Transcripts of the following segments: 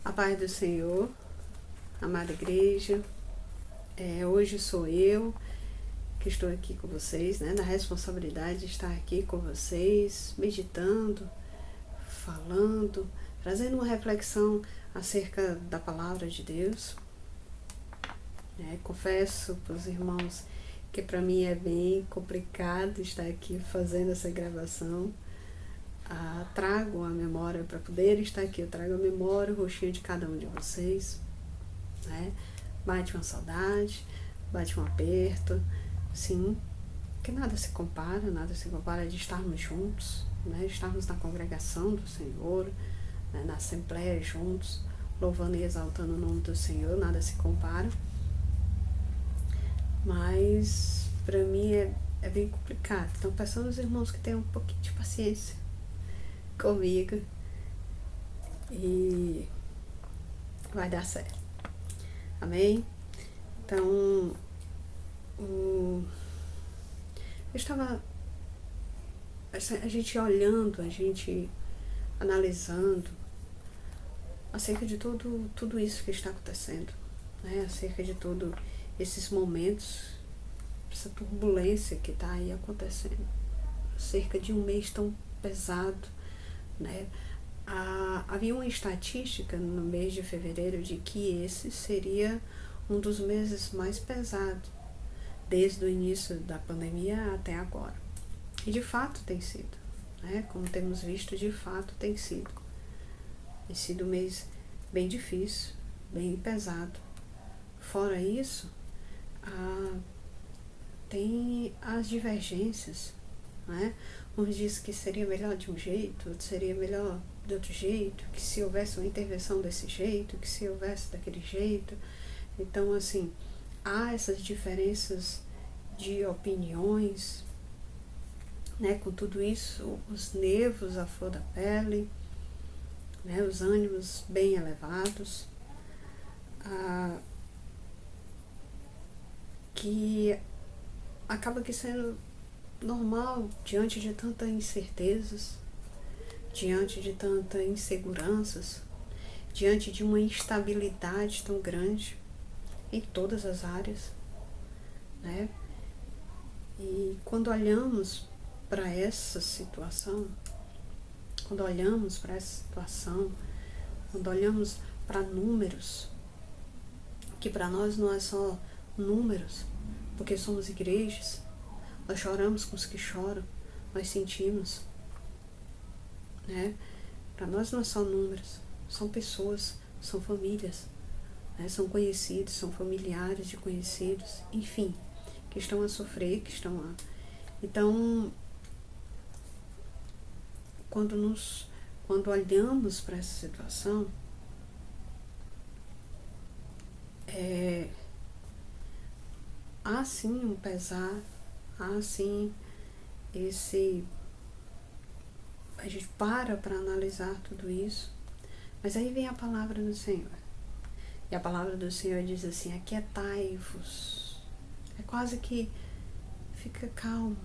A paz do Senhor, amada igreja, hoje sou eu que estou aqui com vocês, na responsabilidade de estar aqui com vocês, meditando, falando, trazendo uma reflexão acerca da palavra de Deus. Confesso para os irmãos que para mim é bem complicado estar aqui fazendo essa gravação. Trago a memória para poder estar aqui, eu trago a memória, o rostinho de cada um de vocês, Bate uma saudade, bate um aperto, sim, que nada se compara de estarmos juntos, estarmos na congregação do Senhor, na assembleia juntos, louvando e exaltando o nome do Senhor, nada se compara, mas para mim é bem complicado. Então peço aos irmãos que tenham um pouquinho de paciência comigo e vai dar certo. Amém? Então, eu estava a gente olhando, a gente analisando acerca de tudo isso que está acontecendo, acerca de todos esses momentos, essa turbulência que está aí acontecendo, cerca de um mês tão pesado, havia uma estatística no mês de fevereiro de que esse seria um dos meses mais pesados desde o início da pandemia até agora. E de fato tem sido, como temos visto, de fato tem sido. Tem sido um mês bem difícil, bem pesado. Fora isso, tem as divergências, Uns dizem que seria melhor de um jeito, outros seria melhor de outro jeito, que se houvesse uma intervenção desse jeito, que se houvesse daquele jeito. Então, assim, há essas diferenças de opiniões, com tudo isso, os nervos à flor da pele, os ânimos bem elevados, que acaba que sendo normal diante de tantas incertezas, diante de tantas inseguranças, diante de uma instabilidade tão grande em todas as áreas, E quando olhamos para essa situação, quando olhamos para números, que para nós não é só números, porque somos igrejas, nós choramos com os que choram, nós sentimos, Para nós não é só números, são pessoas, são famílias, são conhecidos, são familiares de conhecidos, enfim, que estão a sofrer, que estão a... Então, quando olhamos para essa situação, há sim um pesar, há sim a gente para analisar tudo isso, mas aí vem a palavra do Senhor, e a palavra do Senhor diz assim: aquietai-vos. É quase que fica calmo,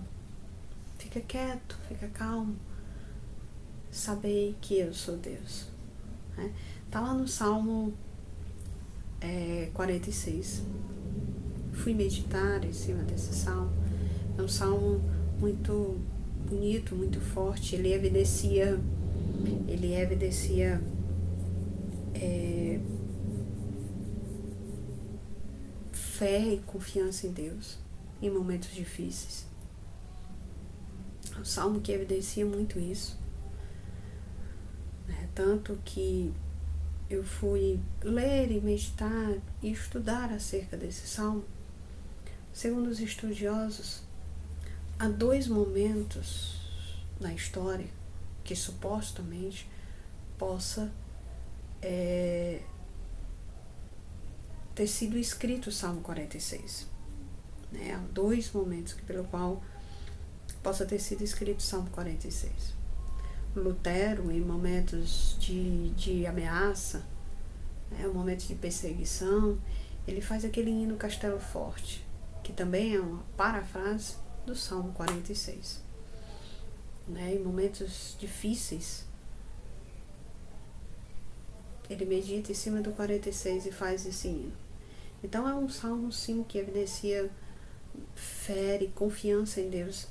fica quieto, fica calmo, sabei que eu sou Deus. Está lá no Salmo 46. Fui meditar em cima desse salmo. É um salmo muito bonito, muito forte. Ele evidencia fé e confiança em Deus em momentos difíceis. É um salmo que evidencia muito isso, tanto que eu fui ler e meditar e estudar acerca desse salmo. Segundo os estudiosos, há 2 momentos na história que supostamente possa ter sido escrito o Salmo 46. Há 2 momentos pelo qual possa ter sido escrito o Salmo 46. Lutero, em momentos de ameaça, momentos de perseguição, ele faz aquele hino Castelo Forte, que também é uma parafrase do Salmo 46. Em momentos difíceis, ele medita em cima do 46 e faz esse hino. Então é um salmo sim que evidencia fé e confiança em Deus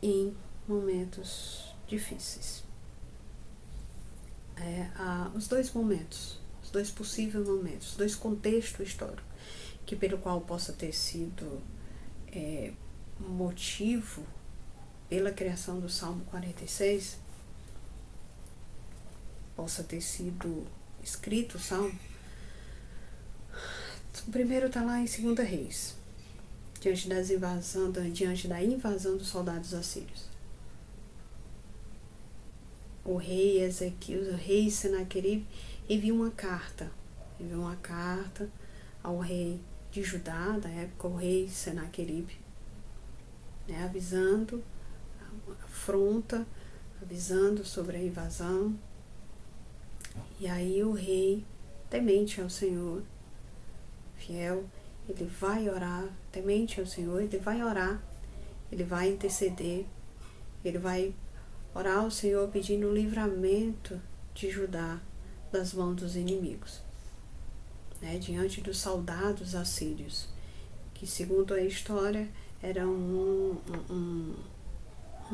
em momentos difíceis. Os dois momentos, os dois possíveis momentos, os dois contextos históricos, que pelo qual possa ter sido motivo pela criação do Salmo 46, possa ter sido escrito o Salmo. O primeiro está lá em 2 Reis, diante da invasão dos soldados assírios. O rei Ezequias, o rei Senaqueribe, enviou uma carta ao rei de Judá, da época, o rei Senaqueribe, avisando a afronta, avisando sobre a invasão. E aí o rei, temente ao Senhor, fiel, ele vai orar, temente ao Senhor, ele vai orar, ele vai interceder, ele vai orar ao Senhor pedindo o livramento de Judá das mãos dos inimigos, diante dos soldados assírios, que segundo a história era um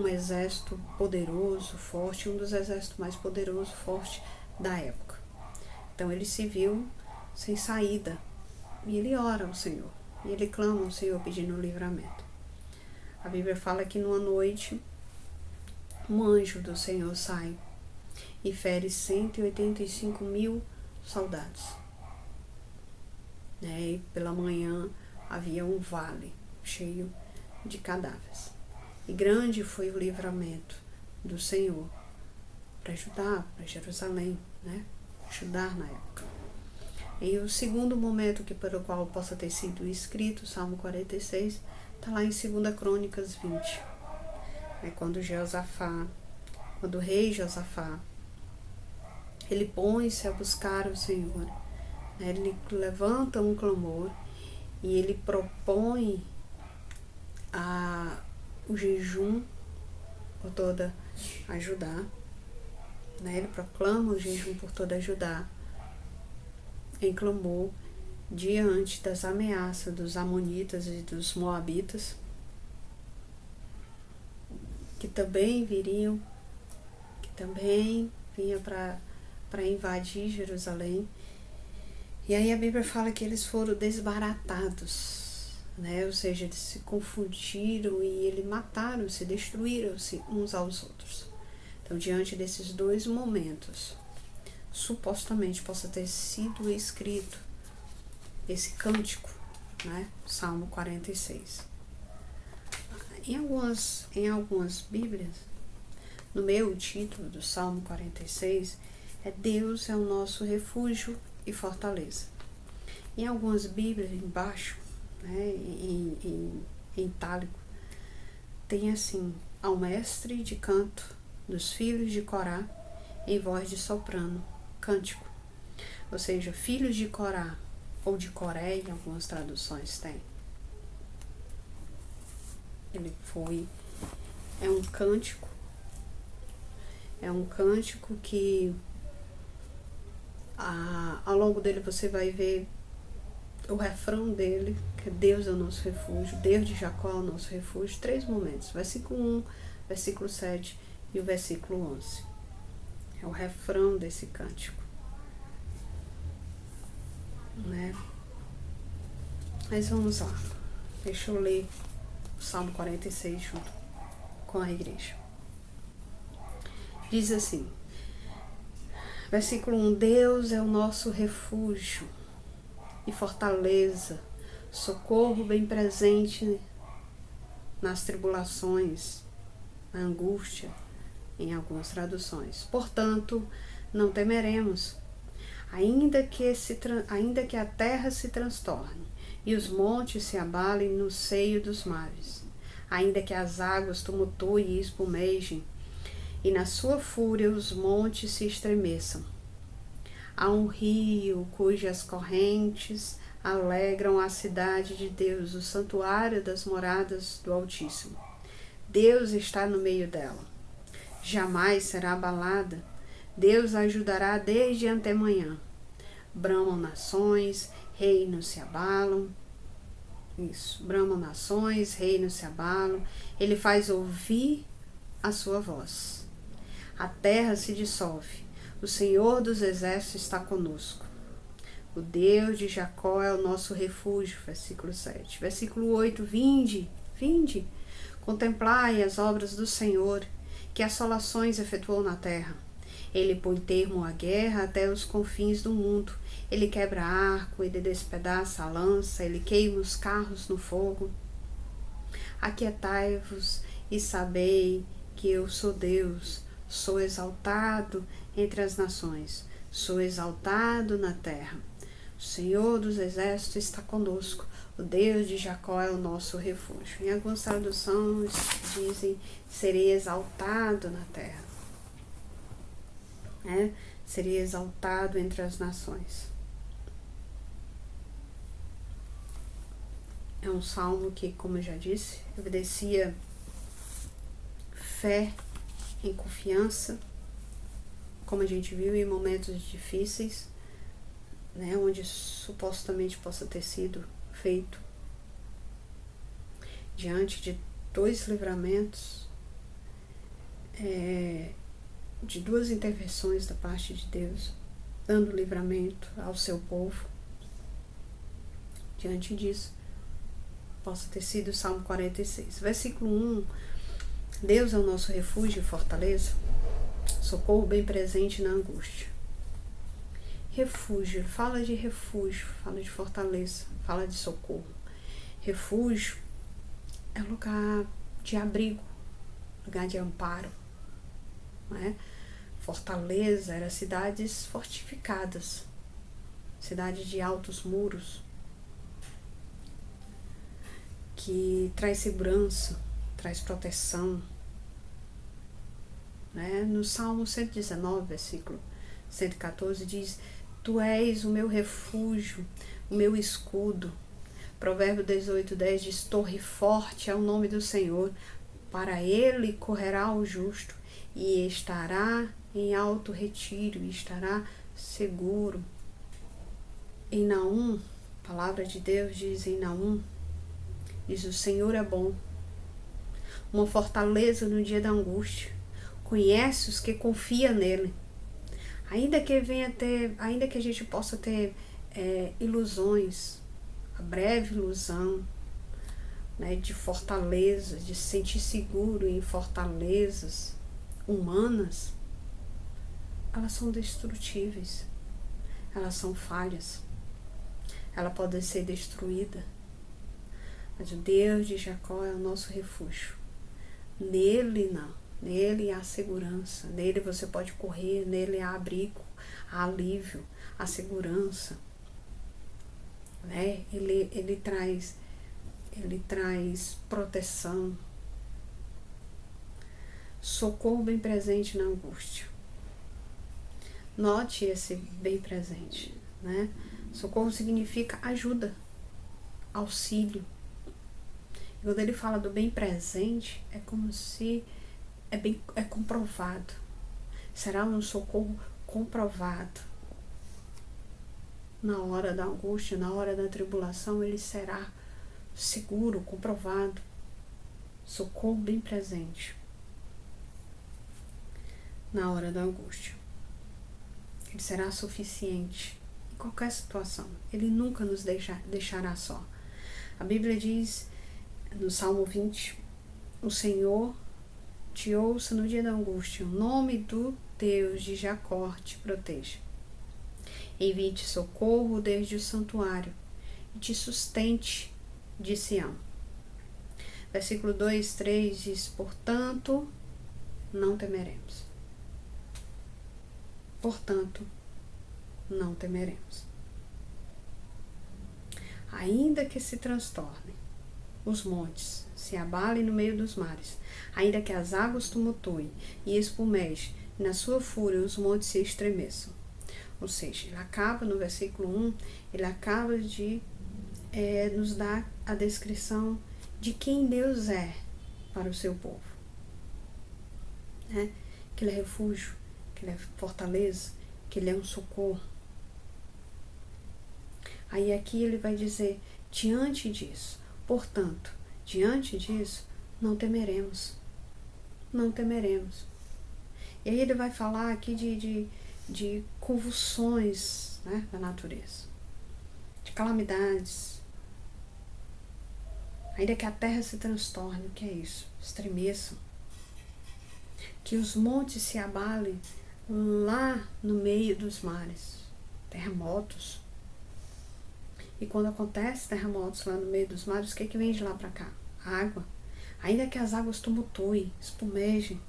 exército poderoso, forte, um dos exércitos mais poderosos, forte da época. Então ele se viu sem saída e ele ora ao Senhor, e ele clama ao Senhor pedindo o livramento. A Bíblia fala que numa noite um anjo do Senhor sai e fere 185 mil soldados. E pela manhã havia um vale cheio de cadáveres. E grande foi o livramento do Senhor para Judá, para Jerusalém, Judá na época. E o segundo momento pelo qual possa ter sido escrito o Salmo 46 está lá em 2 Crônicas 20. Quando o rei Josafá, ele põe-se a buscar o Senhor, ele levanta um clamor e ele propõe o jejum por toda a Judá, ele proclama o jejum por toda a Judá, em clamor diante das ameaças dos amonitas e dos moabitas, que também vinha para invadir Jerusalém. E aí a Bíblia fala que eles foram desbaratados, ou seja, eles se confundiram e eles mataram-se, destruíram-se uns aos outros. Então, diante desses dois momentos, supostamente possa ter sido escrito esse cântico, Salmo 46. Em algumas Bíblias, no meio título do Salmo 46, Deus é o nosso refúgio e fortaleza. Em algumas Bíblias, embaixo, em itálico, tem assim: ao mestre de canto dos filhos de Corá, em voz de soprano, cântico. Ou seja, filhos de Corá, ou de Coré, em algumas traduções tem. É um cântico que ao longo dele você vai ver o refrão dele, que é Deus é o nosso refúgio, Deus de Jacó é o nosso refúgio. 3 momentos, versículo 1, versículo 7 e o versículo 11. É o refrão desse cântico, Mas vamos lá, deixa eu ler o Salmo 46 junto com a igreja. Diz assim, versículo 1: Deus é o nosso refúgio e fortaleza, socorro bem presente nas tribulações, na angústia, em algumas traduções. Portanto, não temeremos, ainda que a terra se transtorne e os montes se abalem no seio dos mares, ainda que as águas tumultuem e espumejem, e na sua fúria os montes se estremeçam. Há um rio cujas correntes alegram a cidade de Deus, o santuário das moradas do Altíssimo. Deus está no meio dela. Jamais será abalada. Deus a ajudará desde antemanhã. Bramam nações, reinos se abalam. Isso, bramam nações, reinos se abalam. Ele faz ouvir a sua voz. A terra se dissolve. O Senhor dos exércitos está conosco. O Deus de Jacó é o nosso refúgio. Versículo 7. Versículo 8. Vinde, contemplai as obras do Senhor, que assolações efetuou na terra. Ele põe termo à guerra até os confins do mundo. Ele quebra arco, ele despedaça a lança, ele queima os carros no fogo. Aquietai-vos e sabei que eu sou Deus. Sou exaltado entre as nações, sou exaltado na terra. O Senhor dos exércitos está conosco, o Deus de Jacó é o nosso refúgio. Em algumas traduções dizem, serei exaltado na terra. Seria exaltado entre as nações. É um salmo que, como eu já disse, evidencia fé em confiança, como a gente viu em momentos difíceis, onde supostamente possa ter sido feito. Diante de 2 livramentos, de 2 intervenções da parte de Deus, dando livramento ao seu povo. Diante disso, possa ter sido o Salmo 46. Versículo 1, Deus é o nosso refúgio e fortaleza, socorro bem presente na angústia. Refúgio, fala de refúgio, fala de fortaleza, fala de socorro. Refúgio é lugar de abrigo, lugar de amparo. Fortaleza era cidades fortificadas, cidade de altos muros, que traz segurança, traz proteção. No Salmo 119, versículo 114, diz: Tu és o meu refúgio, o meu escudo. Provérbio 18:10 diz: Torre forte é o nome do Senhor, para ele correrá o justo, e estará em alto retiro, e estará seguro. Em Naum, a palavra de Deus diz em Naum, diz: o Senhor é bom, uma fortaleza no dia da angústia, conhece os que confiam nele. Ainda que a gente possa ter ilusões, a breve ilusão, de fortaleza, de se sentir seguro em fortalezas humanas, elas são destrutíveis, elas são falhas, ela pode ser destruída. Mas o Deus de Jacó é o nosso refúgio. Nele não, nele há segurança, nele você pode correr, nele há abrigo, há alívio, há segurança. Ele traz proteção, socorro bem presente na angústia. Note esse bem presente, Socorro significa ajuda, auxílio. E quando ele fala do bem presente, é como se é comprovado. Será um socorro comprovado. Na hora da angústia, na hora da tribulação, ele será seguro, comprovado. Socorro bem presente. Na hora da angústia. Ele será suficiente em qualquer situação. Ele nunca nos deixará só. A Bíblia diz no Salmo 20, o Senhor te ouça no dia da angústia, o nome do Deus de Jacó te proteja. Envie-te socorro desde o santuário e te sustente de Sião. Versículo 2, 3 diz: portanto, não temeremos. Portanto, não temeremos. Ainda que se transtornem os montes, se abalem no meio dos mares, ainda que as águas tumultuem e espumejem, e na sua fúria os montes se estremeçam. Ou seja, ele acaba no versículo 1, ele acaba de nos dar a descrição de quem Deus é para o seu povo. Que ele é refúgio, que ele é fortaleza, que ele é um socorro. Aí aqui ele vai dizer, diante disso, portanto, diante disso, não temeremos. Não temeremos. E aí ele vai falar aqui de convulsões, né, da natureza, de calamidades. Ainda que a terra se transtorne, o que é isso? Estremeçam. Que os montes se abalem lá no meio dos mares. Terremotos. E quando acontece terremotos lá no meio dos mares, o que vem de lá para cá? Água. Ainda que as águas tumultuem, espumejem,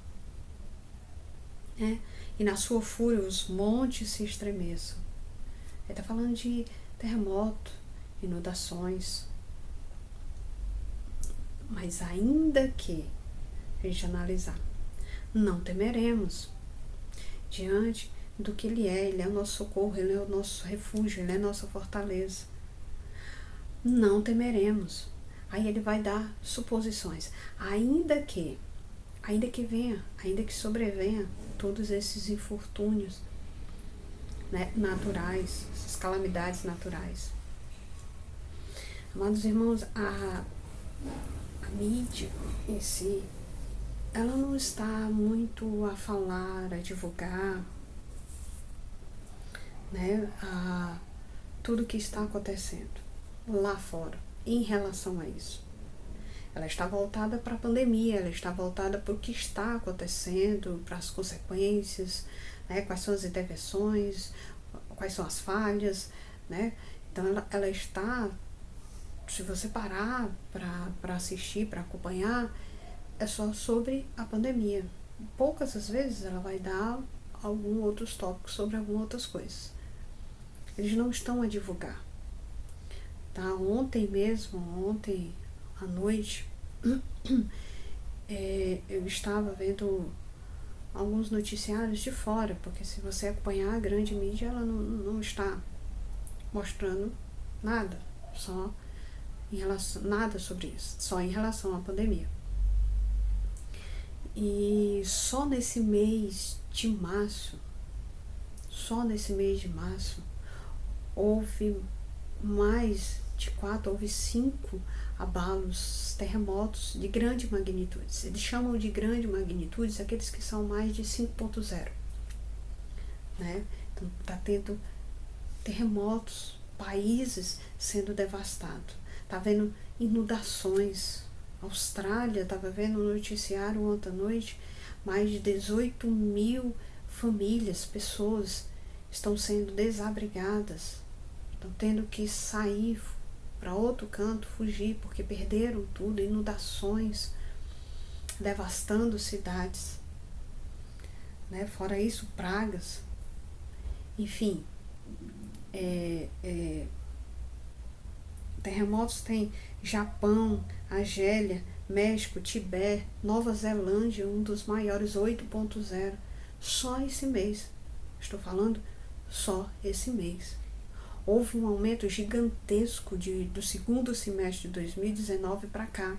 né? E na sua fúria os montes se estremeçam. Ele está falando de terremoto, inundações. Mas ainda que a gente analisar, não temeremos diante do que Ele é o nosso socorro, Ele é o nosso refúgio, Ele é a nossa fortaleza. Não temeremos. Aí ele vai dar suposições. Ainda que venha, ainda que sobrevenha todos esses infortúnios, né, naturais, essas calamidades naturais. Amados irmãos, a mídia em si, ela não está muito a falar, a divulgar, né, tudo que está acontecendo lá fora em relação a isso. Ela está voltada para a pandemia, ela está voltada para o que está acontecendo, para as consequências, né, quais são as intervenções, quais são as falhas, né? Então ela está, se você parar para assistir, para acompanhar, é só sobre a pandemia. Poucas as vezes ela vai dar algum outros tópicos sobre algumas outras coisas. Eles não estão a divulgar. Tá? Ontem à noite, eu estava vendo alguns noticiários de fora, porque se você acompanhar a grande mídia, ela não está mostrando nada, nada sobre isso, só em relação à pandemia. E só nesse mês de março, houve houve 5 abalos, terremotos de grande magnitude. Eles chamam de grande magnitude aqueles que são mais de 5.0. Né? Então está tendo terremotos, países sendo devastados. Está vendo inundações. Austrália, estava vendo no noticiário ontem à noite, mais de 18 mil famílias, pessoas estão sendo desabrigadas, estão tendo que sair para outro canto, fugir, porque perderam tudo, inundações, devastando cidades, né? Fora isso, pragas, enfim, terremotos tem Japão, Argélia, México, Tibete, Nova Zelândia, um dos maiores, 8.0, só esse mês, estou falando só esse mês. Houve um aumento gigantesco do segundo semestre de 2019 para cá.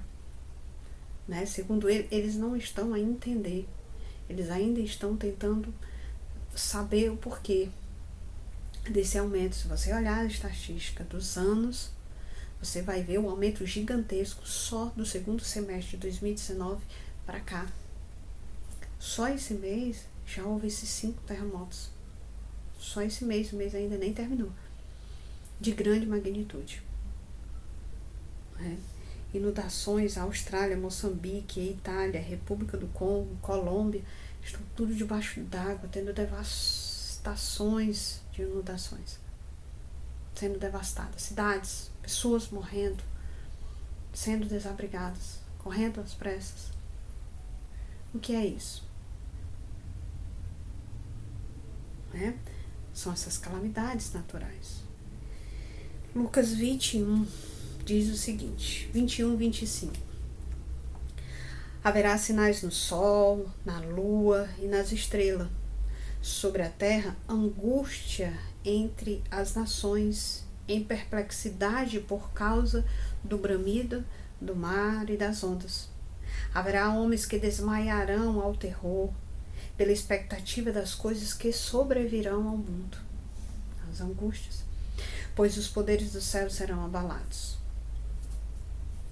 Né? Segundo eles não estão a entender. Eles ainda estão tentando saber o porquê desse aumento. Se você olhar a estatística dos anos, você vai ver um aumento gigantesco só do segundo semestre de 2019 para cá. Só esse mês já houve esses 5 terremotos. Só esse mês, o mês ainda nem terminou. De grande magnitude. Inundações, Austrália, Moçambique, Itália, República do Congo, Colômbia, estão tudo debaixo d'água, tendo devastações de inundações. Sendo devastadas. Cidades, pessoas morrendo, sendo desabrigadas, correndo às pressas. O que é isso? São essas calamidades naturais. Lucas 21 diz o seguinte, 21, 25. Haverá sinais no sol, na lua e nas estrelas. Sobre a terra, angústia entre as nações, em perplexidade por causa do bramido do mar e das ondas. Haverá homens que desmaiarão ao terror, pela expectativa das coisas que sobrevirão ao mundo. As angústias. pois os poderes do céu serão abalados.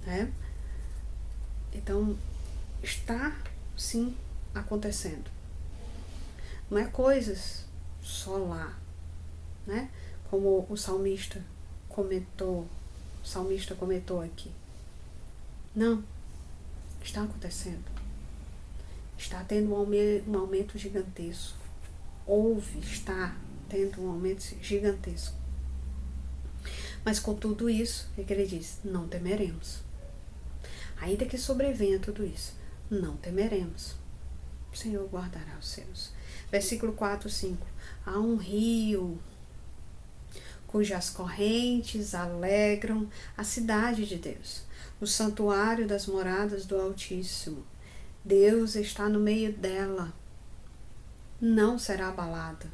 Né? Então, está sim acontecendo. Não é coisas só lá, né? Como o salmista comentou aqui. Não, está acontecendo. Está tendo um aumento gigantesco. Está tendo um aumento gigantesco. Mas com tudo isso, o que ele diz? Não temeremos. Ainda que sobrevenha tudo isso, não temeremos. O Senhor guardará os seus. Versículo 4, 5. Há um rio cujas correntes alegram a cidade de Deus, o santuário das moradas do Altíssimo. Deus está no meio dela. Não será abalada.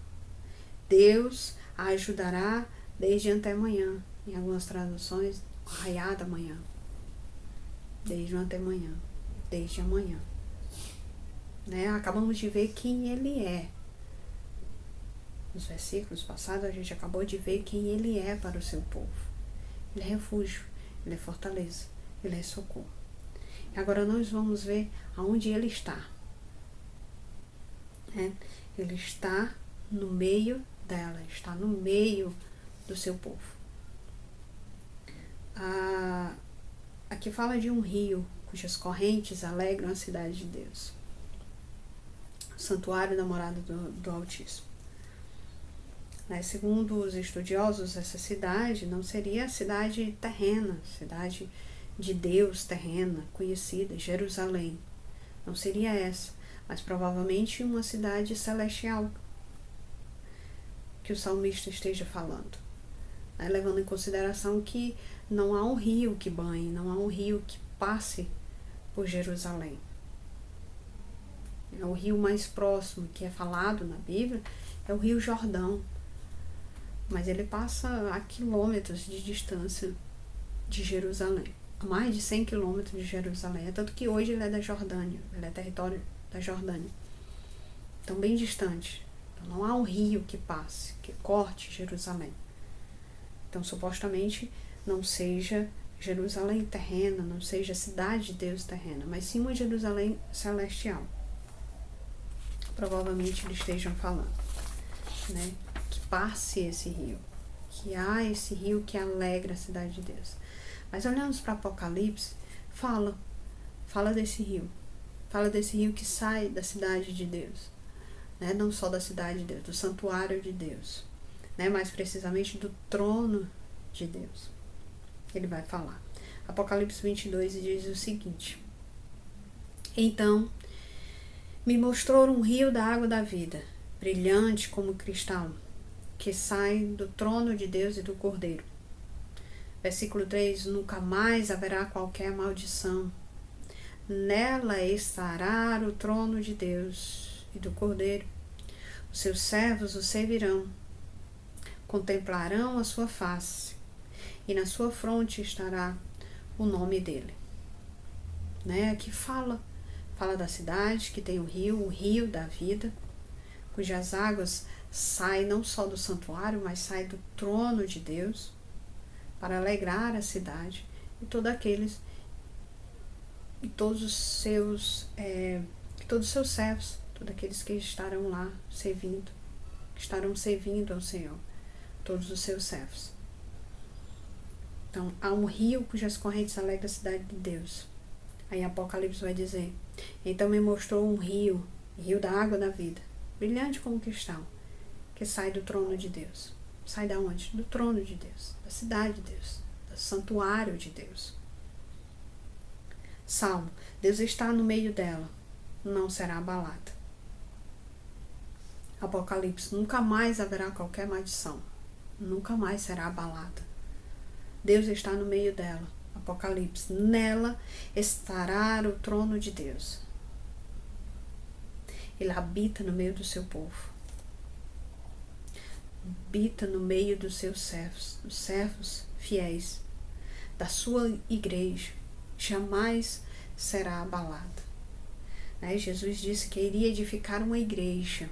Deus a ajudará desde antemanhã. Em algumas traduções, raiar da manhã. Desde o antemanhã. Desde amanhã. Né? Acabamos de ver quem Ele é. Nos versículos passados, a gente acabou de ver quem Ele é para o seu povo. Ele é refúgio, Ele é fortaleza, Ele é socorro. E agora nós vamos ver aonde Ele está. Ele está no meio dela, está no meio do seu povo. Aqui fala de um rio cujas correntes alegram a cidade de Deus. O santuário da morada do Altíssimo. Segundo os estudiosos, essa cidade não seria a cidade terrena, cidade de Deus terrena, conhecida, Jerusalém. Não seria essa, mas provavelmente uma cidade celestial que o salmista esteja falando. Levando em consideração que não há um rio que banhe, não há um rio que passe por Jerusalém. O rio mais próximo que é falado na Bíblia é o Rio Jordão. Mas ele passa a quilômetros de distância de Jerusalém. A mais de 100 quilômetros de Jerusalém. É tanto que hoje ele é da Jordânia. Ele é território da Jordânia. Então, bem distante. Então, não há um rio que passe, que corte Jerusalém. Então, supostamente, não seja Jerusalém terrena, não seja a cidade de Deus terrena, mas sim uma Jerusalém celestial. Provavelmente eles estejam falando, né? Que passe esse rio, que há esse rio que alegra a cidade de Deus. Mas olhamos para Apocalipse, fala desse rio que sai da cidade de Deus, né? Não só da cidade de Deus, do santuário de Deus, né? Mais precisamente do trono de Deus. Ele vai falar. Apocalipse 22 diz o seguinte: então me mostrou um rio da água da vida, brilhante como cristal, que sai do trono de Deus e do Cordeiro. Versículo 3, nunca mais haverá qualquer maldição. Nela estará o trono de Deus e do Cordeiro. Os seus servos o servirão, contemplarão a sua face, e na sua fronte estará o nome dele. Aqui fala da cidade que tem o rio da vida, cujas águas saem não só do santuário, mas saem do trono de Deus, para alegrar a cidade e todos os seus servos, todos aqueles que estarão lá servindo, que estarão servindo ao Senhor, todos os seus servos. Então, há um rio cujas correntes alegram a cidade de Deus. Aí Apocalipse vai dizer: então me mostrou um rio da água da vida, brilhante como cristal, que sai do trono de Deus. Sai da onde? Do trono de Deus, da cidade de Deus, do santuário de Deus. Salmo: Deus está no meio dela, não será abalada. Apocalipse: nunca mais haverá qualquer maldição, nunca mais será abalada. Deus está no meio dela. Apocalipse: nela estará o trono de Deus. Ele habita no meio do seu povo. Habita no meio dos seus servos, dos servos fiéis, da sua igreja. Jamais será abalada. Jesus disse que iria edificar uma igreja,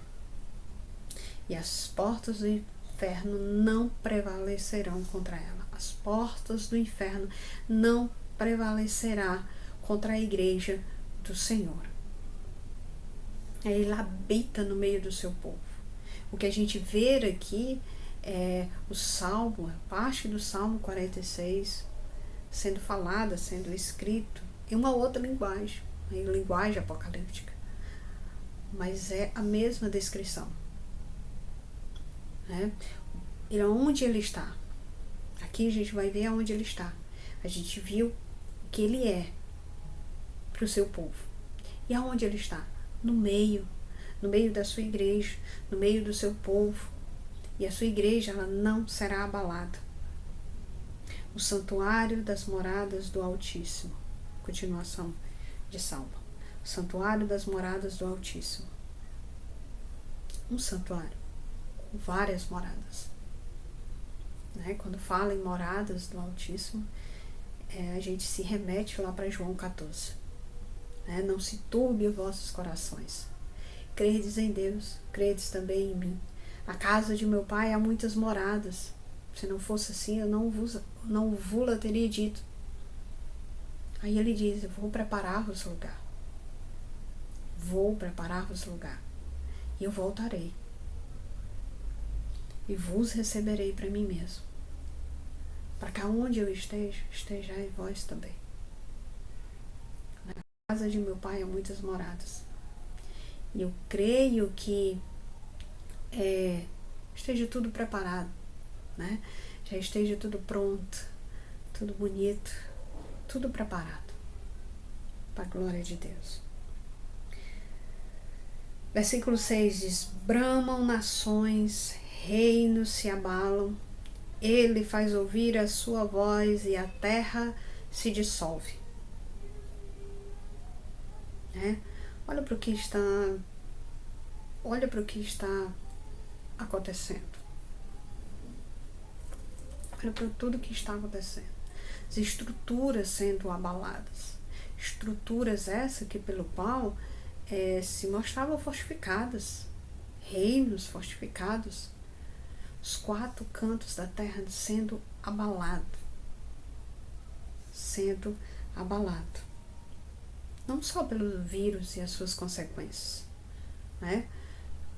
e as portas do inferno não prevalecerão contra ela. As portas do inferno não prevalecerá contra a igreja do Senhor. Ele habita no meio do seu povo. O que a gente vê aqui é o Salmo, parte do Salmo 46, sendo falada, sendo escrito em uma outra linguagem, em linguagem apocalíptica. Mas é a mesma descrição. Né? E onde ele está? Aqui a gente vai ver aonde ele está. A gente viu o que ele é para o seu povo. E aonde ele está? No meio da sua igreja, no meio do seu povo. E a sua igreja, ela não será abalada. O santuário das moradas do Altíssimo. Continuação de Salmo. O santuário das moradas do Altíssimo. Um santuário com várias moradas. Né? Quando fala em moradas do Altíssimo, a gente se remete lá para João 14. Né? Não se turbe os vossos corações. Credes em Deus, credes também em mim. Na casa de meu pai há muitas moradas. Se não fosse assim, eu não vos teria dito. Aí ele diz, eu vou preparar-vos lugar. Vou preparar-vos lugar. E eu voltarei. E vos receberei para mim mesmo. Para que onde eu estejai vós também. Na casa de meu pai há muitas moradas. E eu creio que esteja tudo preparado, né? Já esteja tudo pronto, tudo bonito, tudo preparado para a glória de Deus. Versículo 6 diz, bramam nações, reinos se abalam, ele faz ouvir a sua voz e a terra se dissolve. Né? Olha para o que está acontecendo. Olha para tudo que está acontecendo. As estruturas sendo abaladas. Estruturas essas que pelo Paulo se mostravam fortificadas. Reinos fortificados. Os 4 cantos da terra sendo abalado. Sendo abalado. Não só pelo vírus e as suas consequências. Né?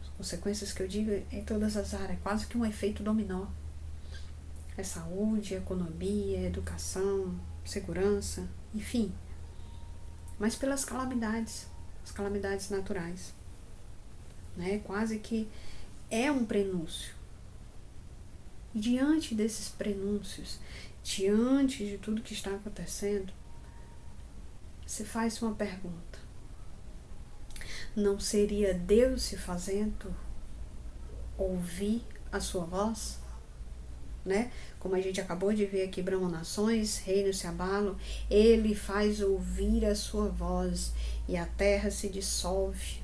As consequências que eu digo em todas as áreas. Quase que um efeito dominó. É saúde, economia, educação, segurança, enfim. Mas pelas calamidades, as calamidades naturais. Né? Quase que é um prenúncio. E diante desses prenúncios, diante de tudo que está acontecendo, você faz uma pergunta. Não seria Deus se fazendo ouvir a sua voz? Né? Como a gente acabou de ver aqui, bramam nações, reinos se abalam, ele faz ouvir a sua voz e a terra se dissolve,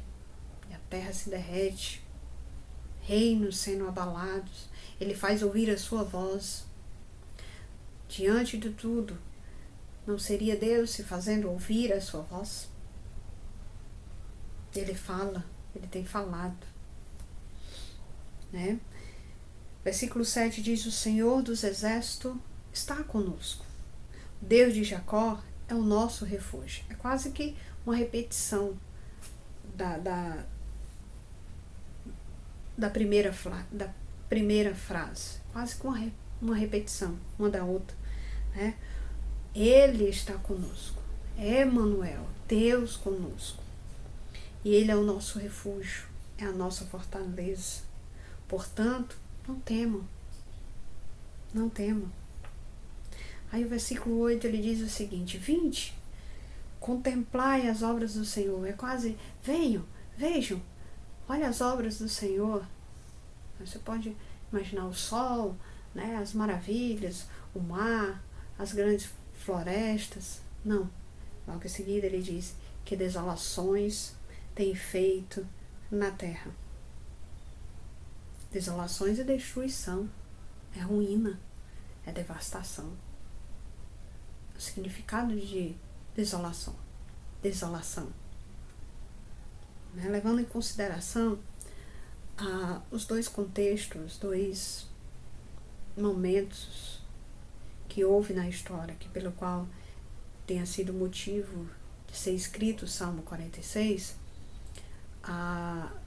e a terra se derrete, reinos sendo abalados, ele faz ouvir a sua voz. Diante de tudo, não seria Deus se fazendo ouvir a sua voz? Ele fala, ele tem falado, né? Versículo 7 diz, o Senhor dos Exércitos está conosco. Deus de Jacó é o nosso refúgio. É quase que uma repetição da primeira frase. Quase que uma repetição, uma da outra. Né? Ele está conosco. Emanuel, Deus conosco. E ele é o nosso refúgio, é a nossa fortaleza. Portanto, não temam. Não temam. Aí o versículo 8 ele diz o seguinte, 20, contemplai as obras do Senhor. É quase, venham, vejam, olha as obras do Senhor. Você pode imaginar o sol, né, as maravilhas, o mar, as grandes florestas. Não. Logo em seguida ele diz que desolações tem feito na terra. Desolações e destruição. É ruína. É devastação. O significado de desolação. Desolação. Né? Levando em consideração os dois contextos, os dois momentos que houve na história, que pelo qual tenha sido motivo de ser escrito o Salmo 46,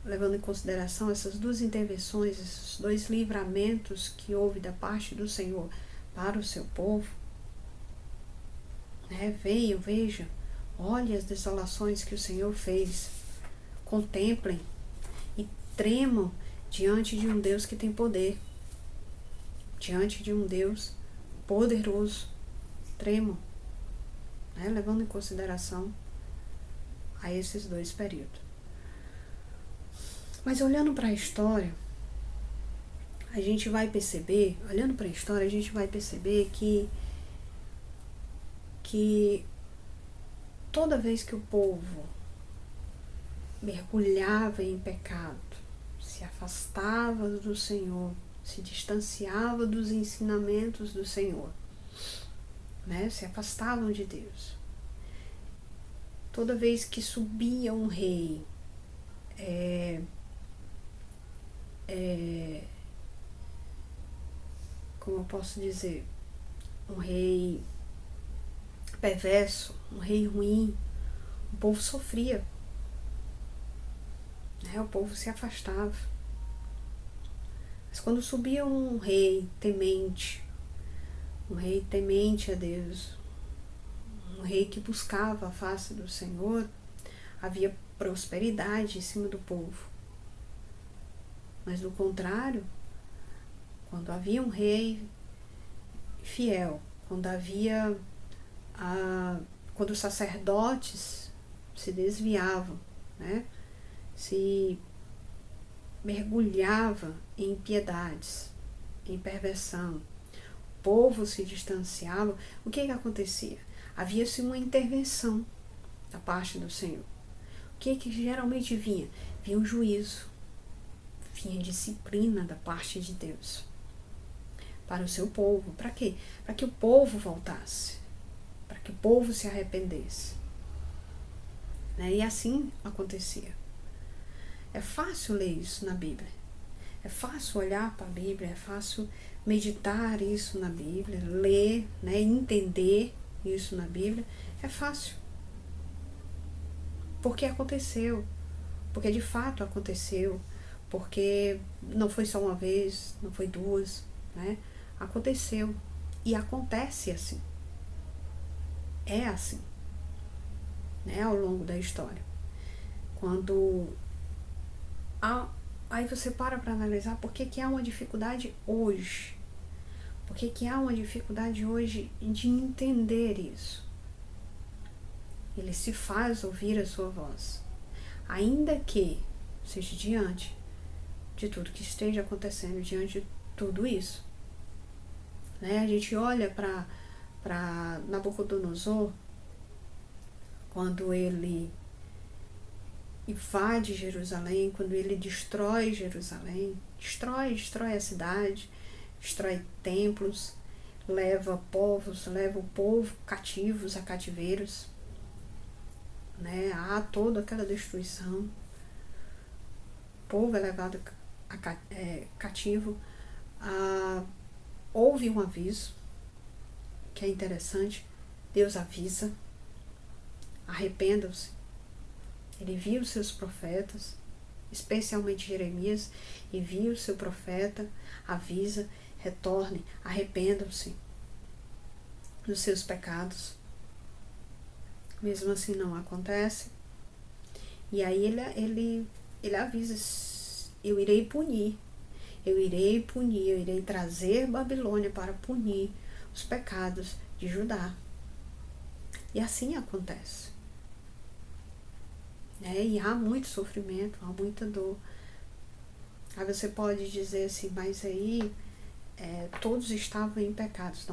levando em consideração essas duas intervenções, esses dois livramentos que houve da parte do Senhor para o seu povo, né? Venham, vejam, olhem as desolações que o Senhor fez, contemplem e tremam diante de um Deus que tem poder, diante de um Deus poderoso, tremam, né? Levando em consideração a esses dois períodos. Mas olhando para a história, a gente vai perceber, que toda vez que o povo mergulhava em pecado, se afastava do Senhor, se distanciava dos ensinamentos do Senhor, né? Se afastavam de Deus. Toda vez que subia um rei, como eu posso dizer, um rei perverso, um rei ruim, o povo sofria, né? O povo se afastava. Mas quando subia um rei temente a Deus, um rei que buscava a face do Senhor, havia prosperidade em cima do povo. Mas do contrário, quando havia um rei fiel, quando os sacerdotes se desviavam, né, se mergulhava em impiedades, em perversão, o povo se distanciava, o que acontecia? Havia-se uma intervenção da parte do Senhor. O que geralmente vinha? Vinha um juízo, vinha disciplina da parte de Deus para o seu povo. Para quê? Para que o povo voltasse, para que o povo se arrependesse, né? E assim acontecia. É fácil ler isso na Bíblia, é fácil olhar para a Bíblia, é fácil meditar isso na Bíblia, ler, né, entender isso na Bíblia, é fácil. Porque aconteceu, porque de fato aconteceu, porque não foi só uma vez, não foi duas, né? Aconteceu e acontece assim, é assim, né, ao longo da história. Quando aí você para analisar por que há uma dificuldade hoje, por que há uma dificuldade hoje de entender isso. Ele se faz ouvir a sua voz, ainda que seja diante de tudo que esteja acontecendo, diante de tudo isso, né? A gente olha para Nabucodonosor, quando ele invade Jerusalém, quando ele destrói Jerusalém, destrói a cidade, destrói templos, leva o povo cativos a cativeiros, né? Há toda aquela destruição, o povo é levado cativo. Houve um aviso, que é interessante, Deus avisa, arrependam-se. Ele envia os seus profetas, especialmente Jeremias, envia o seu profeta, avisa, retornem, arrependam-se dos seus pecados. Mesmo assim não acontece. E aí ele avisa, eu irei trazer Babilônia para punir os pecados de Judá. E assim acontece. E há muito sofrimento, há muita dor. Aí você pode dizer assim, mas aí todos estavam em pecados,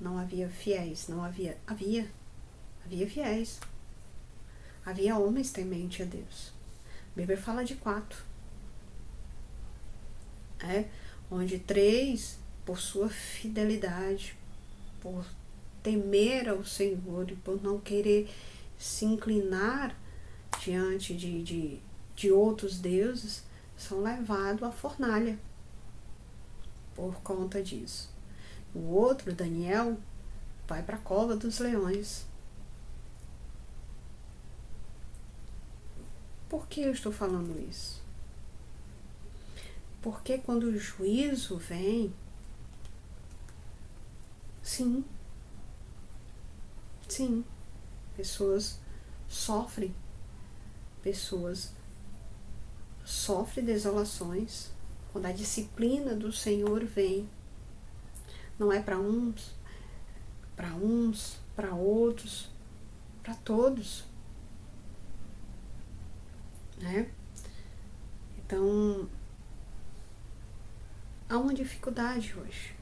não havia fiéis, havia fiéis, havia homens tementes a Deus. A Bíblia fala de 4, onde 3, por sua fidelidade, por temer ao Senhor e por não querer se inclinar diante de outros deuses, são levados à fornalha por conta disso. O outro, Daniel, vai para a cova dos leões. Por que eu estou falando isso? Porque quando o juízo vem, sim, pessoas sofrem desolações. Quando a disciplina do Senhor vem, não é para uns, para outros, para todos, né? Então, há uma dificuldade hoje.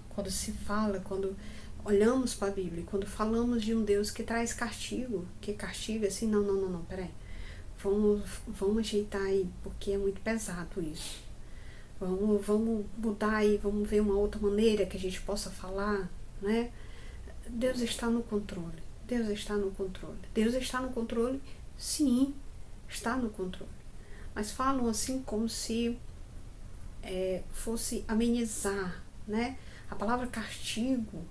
Quando se fala, quando olhamos para a Bíblia, quando falamos de um Deus que traz castigo, que castiga assim, não, peraí. Vamos ajeitar aí, porque é muito pesado isso. Vamos mudar aí, vamos ver uma outra maneira que a gente possa falar, né? Deus está no controle. Deus está no controle. Deus está no controle, sim, está no controle. Mas falam assim como se fosse amenizar, né? A palavra castigo,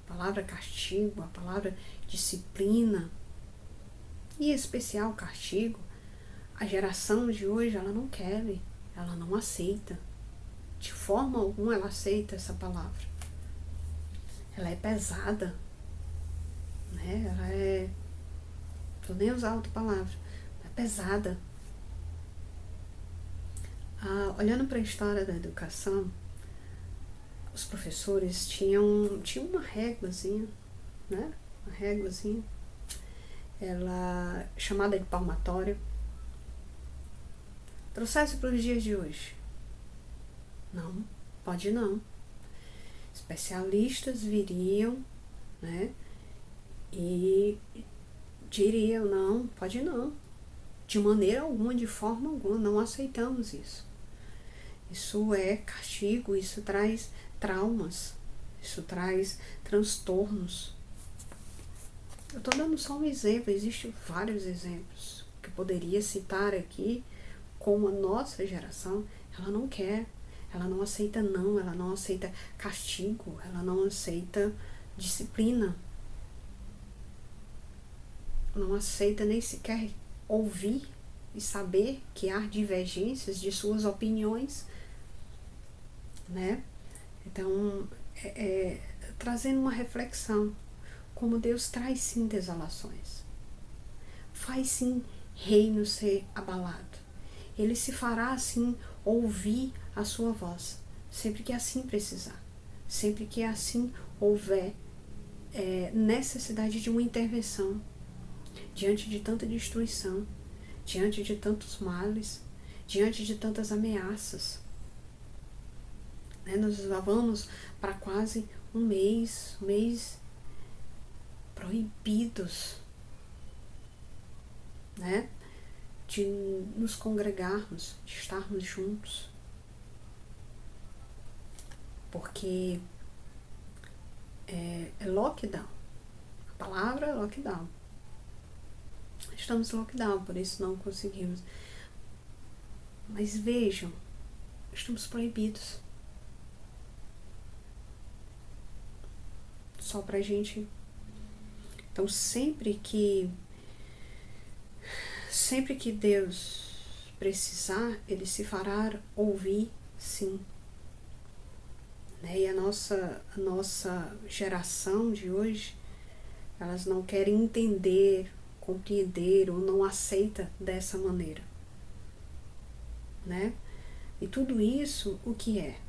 a palavra disciplina, e em especial castigo, a geração de hoje, ela não quer, ela não aceita. De forma alguma ela aceita essa palavra. Ela é pesada, né? Ela é, vou nem usar outra palavra, é pesada. Olhando para a história da educação, os professores tinham uma réguazinha, né? Uma réguazinha, ela chamada de palmatória. Trouxesse para os dias de hoje? Não, pode não. Especialistas viriam, né? E diriam, não, pode não. De maneira alguma, de forma alguma, não aceitamos isso. Isso é castigo, isso traz traumas, isso traz transtornos. Eu estou dando só um exemplo, existem vários exemplos que eu poderia citar aqui, como a nossa geração, ela não quer, ela não aceita não, ela não aceita castigo, ela não aceita disciplina, não aceita nem sequer ouvir e saber que há divergências de suas opiniões, né? Então, trazendo uma reflexão, como Deus traz sim desolações, faz sim reino ser abalado, ele se fará assim ouvir a sua voz, sempre que assim precisar, sempre que assim houver necessidade de uma intervenção, diante de tanta destruição, diante de tantos males, diante de tantas ameaças. Nós vamos para quase um mês proibidos, né? De nos congregarmos, de estarmos juntos. Porque é lockdown. A palavra é lockdown. Estamos em lockdown, por isso não conseguimos. Mas vejam, estamos proibidos. Só pra gente. Então sempre que Deus precisar, ele se fará ouvir, sim. E a nossa geração de hoje, elas não querem entender, compreender ou não aceita dessa maneira, né? E tudo isso, o que é?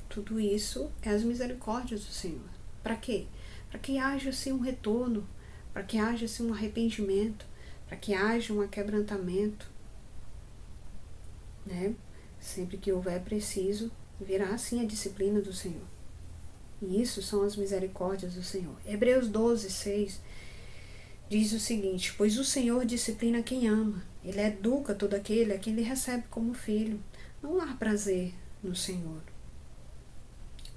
Tudo isso é as misericórdias do Senhor. Para quê? Para que haja assim um retorno, para que haja assim um arrependimento, para que haja um aquebrantamento, né? Sempre que houver preciso, virá assim a disciplina do Senhor. E isso são as misericórdias do Senhor. Hebreus 12:6 diz o seguinte: pois o Senhor disciplina quem ama, ele educa todo aquele a quem ele recebe como filho. Não há prazer no Senhor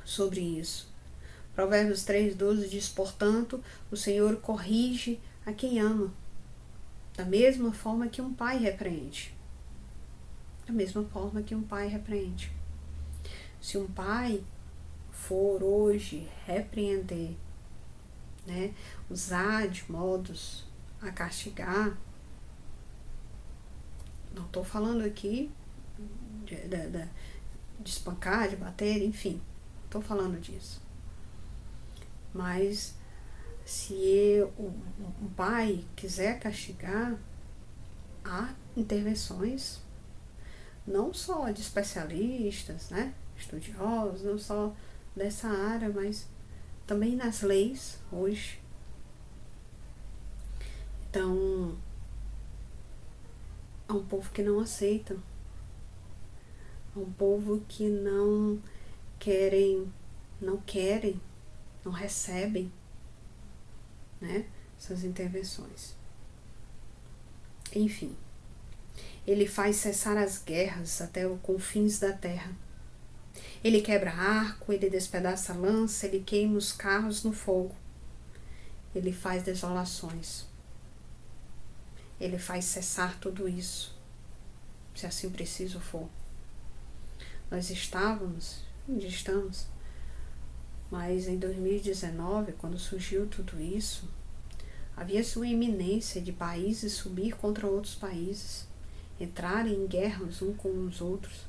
sobre isso. Provérbios 3:12 diz: portanto, o Senhor corrige a quem ama, da mesma forma que um pai repreende. Da mesma forma que um pai repreende. Se um pai for hoje repreender, né, usar de modos a castigar, não estou falando aqui de espancar, de bater, enfim, não estou falando disso. Mas se um pai quiser castigar, há intervenções, não só de especialistas, né, estudiosos, não só dessa área, mas também nas leis hoje. Então, há um povo que não aceita, há um povo que não querem, não recebem, né, essas intervenções. Enfim, ele faz cessar as guerras até os confins da terra. Ele quebra arco, ele despedaça a lança, ele queima os carros no fogo. Ele faz desolações. Ele faz cessar tudo isso, se assim preciso for. Nós onde estamos, mas em 2019, quando surgiu tudo isso, havia-se uma iminência de países subir contra outros países, entrarem em guerras uns com os outros.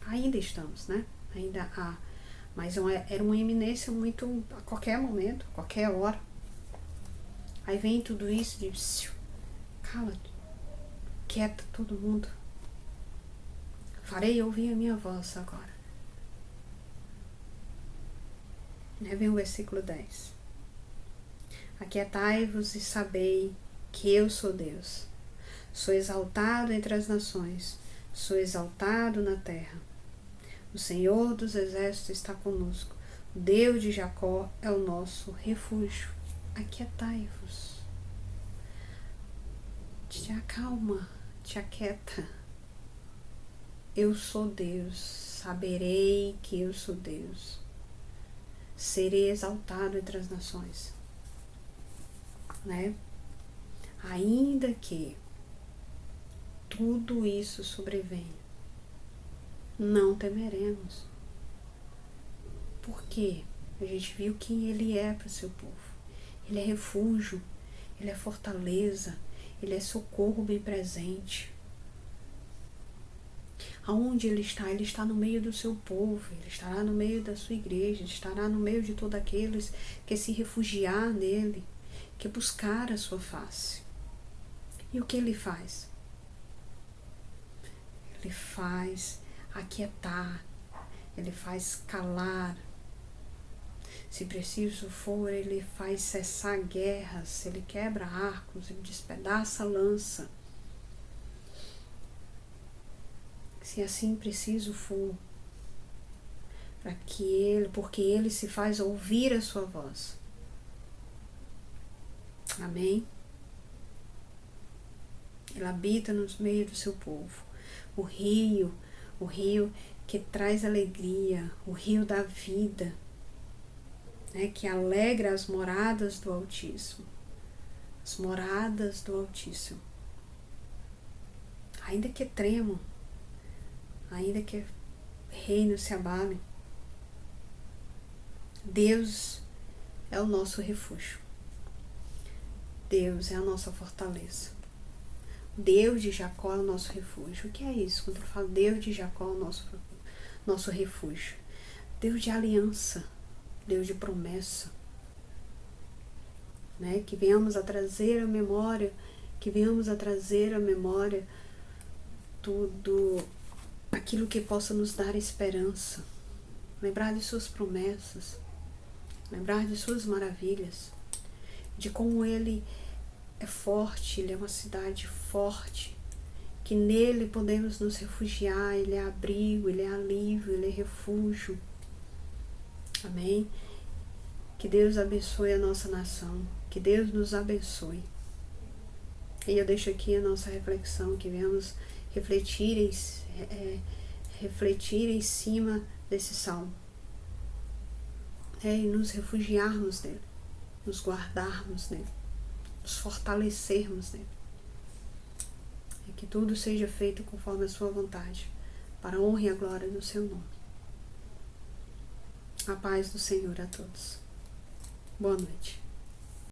Ainda estamos, né? Ainda há. Mas era uma iminência muito a qualquer momento, a qualquer hora. Aí vem tudo isso de cala-te, quieta todo mundo. Farei ouvir a minha voz agora. Vem o versículo 10. Aquietai-vos e sabei que eu sou Deus. Sou exaltado entre as nações, sou exaltado na terra. O Senhor dos exércitos está conosco. O Deus de Jacó é o nosso refúgio. Aquietai-vos. Te acalma, te aquieta. Eu sou Deus, saberei que eu sou Deus. Serei exaltado entre as nações. Né? Ainda que tudo isso sobrevenha, não temeremos. Por quê? A gente viu quem ele é para o seu povo. Ele é refúgio, ele é fortaleza, ele é socorro bem presente. Aonde ele está? Ele está no meio do seu povo, ele estará no meio da sua igreja, ele estará no meio de todos aqueles que se refugiar nele, que buscar a sua face. E o que ele faz? Ele faz aquietar, ele faz calar. Se preciso for, ele faz cessar guerras, ele quebra arcos, ele despedaça a lança. Se assim preciso for, porque ele se faz ouvir a sua voz. Amém? Ele habita no meio do seu povo. O rio que traz alegria, o rio da vida, né, que alegra as moradas do Altíssimo. As moradas do Altíssimo. Ainda que tremam, ainda que reinos se abalem, Deus é o nosso refúgio. Deus é a nossa fortaleza. Deus de Jacó é o nosso refúgio. O que é isso? Quando eu falo Deus de Jacó é o nosso refúgio. Deus de aliança, Deus de promessa. Né? Que venhamos a trazer à memória tudo aquilo que possa nos dar esperança. Lembrar de suas promessas, lembrar de suas maravilhas, de como ele é forte, ele é uma cidade forte, que nele podemos nos refugiar, ele é abrigo, ele é alívio, ele é refúgio. Amém? Que Deus abençoe a nossa nação, que Deus nos abençoe. E eu deixo aqui a nossa reflexão, que venhamos refletir em cima desse salmo. E nos refugiarmos nele, nos guardarmos nele, nos fortalecermos nele. e que tudo seja feito conforme a sua vontade, para a honra e a glória do seu nome. A paz do Senhor a todos. Boa noite.